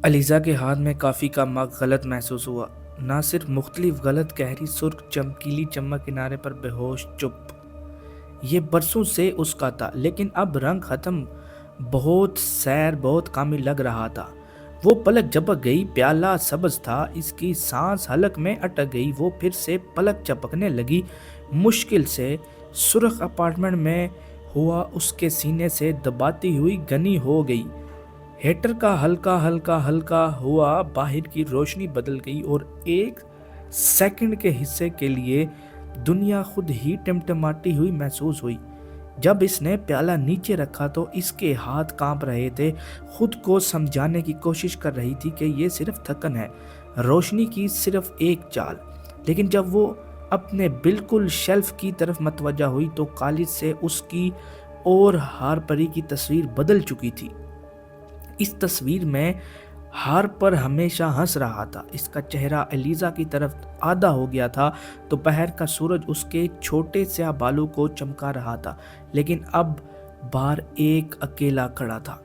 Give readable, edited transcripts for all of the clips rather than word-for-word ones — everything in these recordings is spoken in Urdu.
علیزہ کے ہاتھ میں کافی کا مگ غلط محسوس ہوا۔ نہ صرف مختلف غلط گہری سرخ چمکیلی چمک کنارے پر بے ہوش چپ۔ یہ برسوں سے اس کا تھا، لیکن اب رنگ ختم، بہت سیر بہت کامل لگ رہا تھا۔ وہ پلک جھپک گئی، پیالہ سبز تھا، اس کی سانس حلق میں اٹک گئی۔ وہ پھر سے پلک جھپکنے لگی، مشکل سے۔ سرخ اپارٹمنٹ میں ہوا اس کے سینے سے دباتی ہوئی گھنی ہو گئی۔ ہیٹر کا ہلکا ہلکا ہلکا ہوا، باہر کی روشنی بدل گئی اور ایک سیکنڈ کے حصے کے لیے دنیا خود ہی ٹمٹماتی ہوئی محسوس ہوئی۔ جب اس نے پیالہ نیچے رکھا تو اس کے ہاتھ کانپ رہے تھے، خود کو سمجھانے کی کوشش کر رہی تھی کہ یہ صرف تھکن ہے، روشنی کی صرف ایک چال۔ لیکن جب وہ اپنے بالکل شیلف کی طرف متوجہ ہوئی تو کالج سے اس کی اور ہارپری کی تصویر بدل چکی تھی۔ اس تصویر میں ہارپر ہمیشہ ہنس رہا تھا، اس کا چہرہ ایلیزا کی طرف آدھا ہو گیا تھا، دوپہر کا سورج اس کے چھوٹے سیاہ بالوں کو چمکا رہا تھا، لیکن اب بار ایک اکیلا کھڑا تھا۔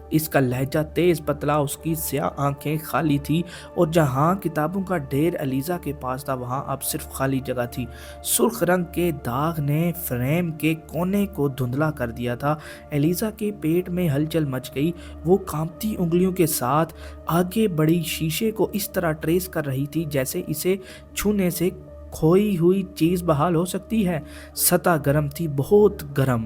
اس کا لہجہ تیز پتلا، اس کی سیاہ آنکھیں خالی تھی، اور جہاں کتابوں کا ڈھیر ایلیزا کے پاس تھا وہاں اب صرف خالی جگہ تھی۔ سرخ رنگ کے داغ نے فریم کے کونے کو دھندلا کر دیا تھا۔ ایلیزا کے پیٹ میں ہلچل مچ گئی، وہ کانپتی انگلیوں کے ساتھ آگے بڑھی، شیشے کو اس طرح ٹریس کر رہی تھی جیسے اسے چھونے سے کھوئی ہوئی چیز بحال ہو سکتی ہے۔ سطح گرم تھی، بہت گرم۔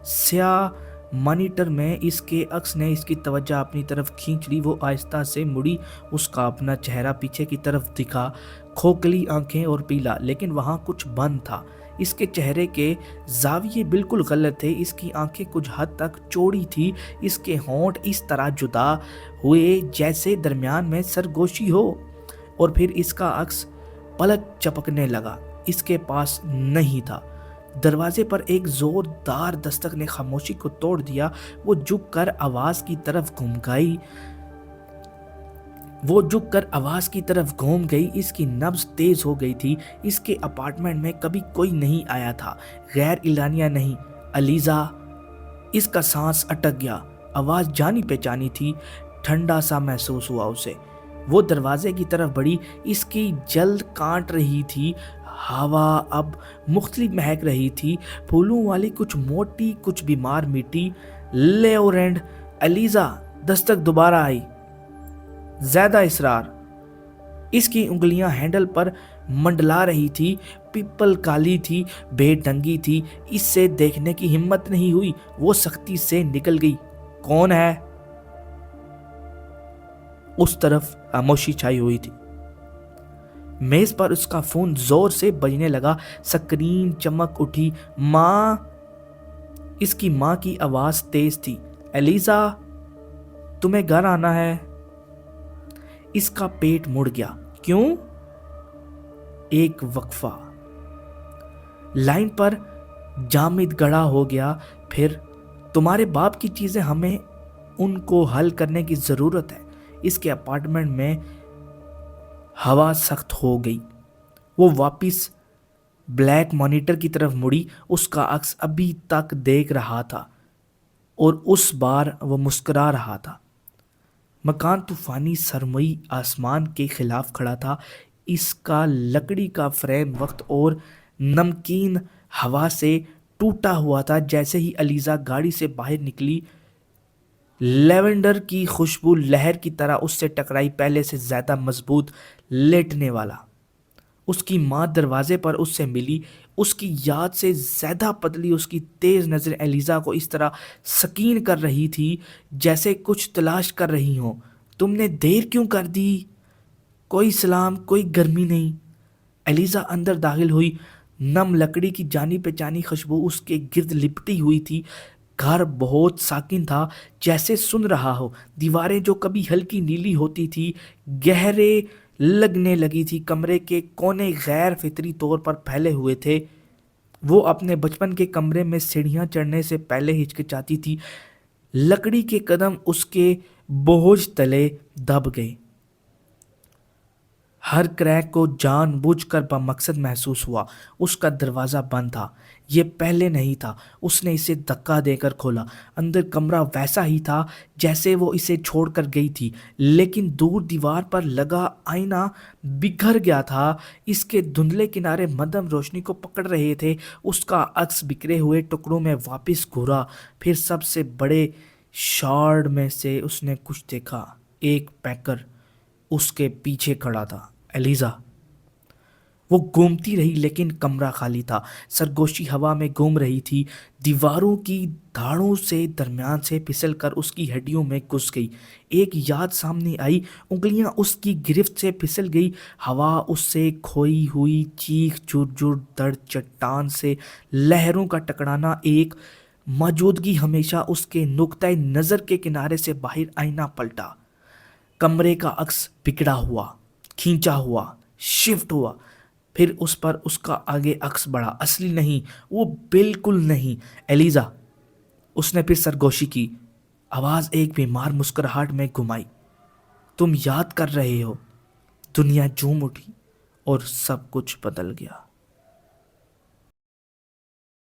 سیاہ مانیٹر میں اس کے عکس نے اس کی توجہ اپنی طرف کھینچ لی۔ وہ آہستہ سے مڑی، اس کا اپنا چہرہ پیچھے کی طرف دکھا، کھوکھلی آنکھیں اور پیلا، لیکن وہاں کچھ بند تھا۔ اس کے چہرے کے زاویے بالکل غلط تھے، اس کی آنکھیں کچھ حد تک چوڑی تھی، اس کے ہونٹ اس طرح جدا ہوئے جیسے درمیان میں سرگوشی ہو۔ اور پھر اس کا عکس پلک چپکنے لگا، اس کے پاس نہیں تھا۔ دروازے پر ایک زوردار دستک نے خاموشی کو توڑ دیا۔ وہ جھک کر آواز کی طرف گھوم گئی، اس کی نبض تیز ہو گئی تھی۔ اس کے اپارٹمنٹ میں کبھی کوئی نہیں آیا تھا، غیر اعلانیہ نہیں۔ علیزہ، اس کا سانس اٹک گیا، آواز جانی پہچانی تھی، ٹھنڈا سا محسوس ہوا اسے۔ وہ دروازے کی طرف بڑھی، اس کی جلد کانٹ رہی تھی، ہوا اب مختلف مہک رہی تھی، پھولوں والی، کچھ موٹی، کچھ بیمار میٹھی۔ لیورینڈ۔ علیزہ، دستک دوبارہ آئی، زیادہ اصرار۔ اس کی انگلیاں ہینڈل پر منڈلا رہی تھی، پیپل کالی تھی، بے ڈھنگی تھی، اس سے دیکھنے کی ہمت نہیں ہوئی۔ وہ سختی سے نکل گئی، کون ہے؟ اس طرف خاموشی چھائی ہوئی تھی۔ میز پر اس کا فون زور سے بجنے لگا، سکرین چمک اٹھی۔ ماں! اس کی ماں کی آواز تیز تھی، ایلیزا، تمہیں گھر آنا ہے۔ اس کا پیٹ مڑ گیا۔ کیوں؟ ایک وقفہ۔ لائن پر جامد گڑا ہو گیا، پھر تمہارے باپ کی چیزیں، ہمیں ان کو حل کرنے کی ضرورت ہے۔ اس کے اپارٹمنٹ میں ہوا سخت ہو گئی۔ وہ واپس بلیک مانیٹر کی طرف مڑی، اس کا عکس ابھی تک دیکھ رہا تھا، اور اس بار وہ مسکرا رہا تھا۔ مکان طوفانی سرمئی آسمان کے خلاف کھڑا تھا، اس کا لکڑی کا فریم وقت اور نمکین ہوا سے ٹوٹا ہوا تھا۔ جیسے ہی علیزہ گاڑی سے باہر نکلی، لیونڈر کی خوشبو لہر کی طرح اس سے ٹکرائی، پہلے سے زیادہ مضبوط، لیٹنے والا۔ اس کی ماں دروازے پر اس سے ملی، اس کی یاد سے زیادہ پتلی۔ اس کی تیز نظر ایلیزا کو اس طرح سکین کر رہی تھی جیسے کچھ تلاش کر رہی ہوں۔ تم نے دیر کیوں کر دی؟ کوئی سلام، کوئی گرمی نہیں۔ ایلیزا اندر داخل ہوئی، نم لکڑی کی جانی پہچانی خوشبو اس کے گرد لپٹی ہوئی تھی۔ گھر بہت ساکن تھا، جیسے سن رہا ہو۔ دیواریں جو کبھی ہلکی نیلی ہوتی تھی گہرے لگنے لگی تھی، کمرے کے کونے غیر فطری طور پر پھیلے ہوئے تھے۔ وہ اپنے بچپن کے کمرے میں سیڑھیاں چڑھنے سے پہلے ہچکچاتی تھی، لکڑی کے قدم اس کے بوجھ تلے دب گئے۔ ہر کریک کو جان بوجھ کر بمقصد محسوس ہوا۔ اس کا دروازہ بند تھا، یہ پہلے نہیں تھا۔ اس نے اسے دھکا دے کر کھولا۔ اندر کمرہ ویسا ہی تھا جیسے وہ اسے چھوڑ کر گئی تھی، لیکن دور دیوار پر لگا آئینہ بکھر گیا تھا۔ اس کے دھندلے کنارے مدھم روشنی کو پکڑ رہے تھے۔ اس کا عکس بکھرے ہوئے ٹکڑوں میں واپس گھورا۔ پھر سب سے بڑے شارڈ میں سے اس نے کچھ دیکھا۔ ایک پیکر اس کے پیچھے کھڑا تھا۔ ایلیزا۔ وہ گھومتی رہی لیکن کمرہ خالی تھا۔ سرگوشی ہوا میں گھوم رہی تھی، دیواروں کی دھاڑوں سے درمیان سے پھسل کر اس کی ہڈیوں میں گھس گئی۔ ایک یاد سامنے آئی، انگلیاں اس کی گرفت سے پھسل گئی۔ ہوا اس سے کھوئی ہوئی چیخ، جھر درد، چٹان سے لہروں کا ٹکرانا، ایک موجودگی ہمیشہ اس کے نقطۂ نظر کے کنارے سے باہر۔ آئینہ پلٹا، کمرے کا عکس بگڑا ہوا، کھینچا ہوا، شفٹ ہوا۔ پھر اس پر اس کا آگے عکس بڑھا۔ اصلی نہیں، وہ بالکل نہیں ایلیزا۔ اس نے پھر سرگوشی کی، آواز ایک بیمار مسکراہٹ میں گھمائی۔ تم یاد کر رہے ہو؟ دنیا جھوم اٹھی اور سب کچھ بدل گیا۔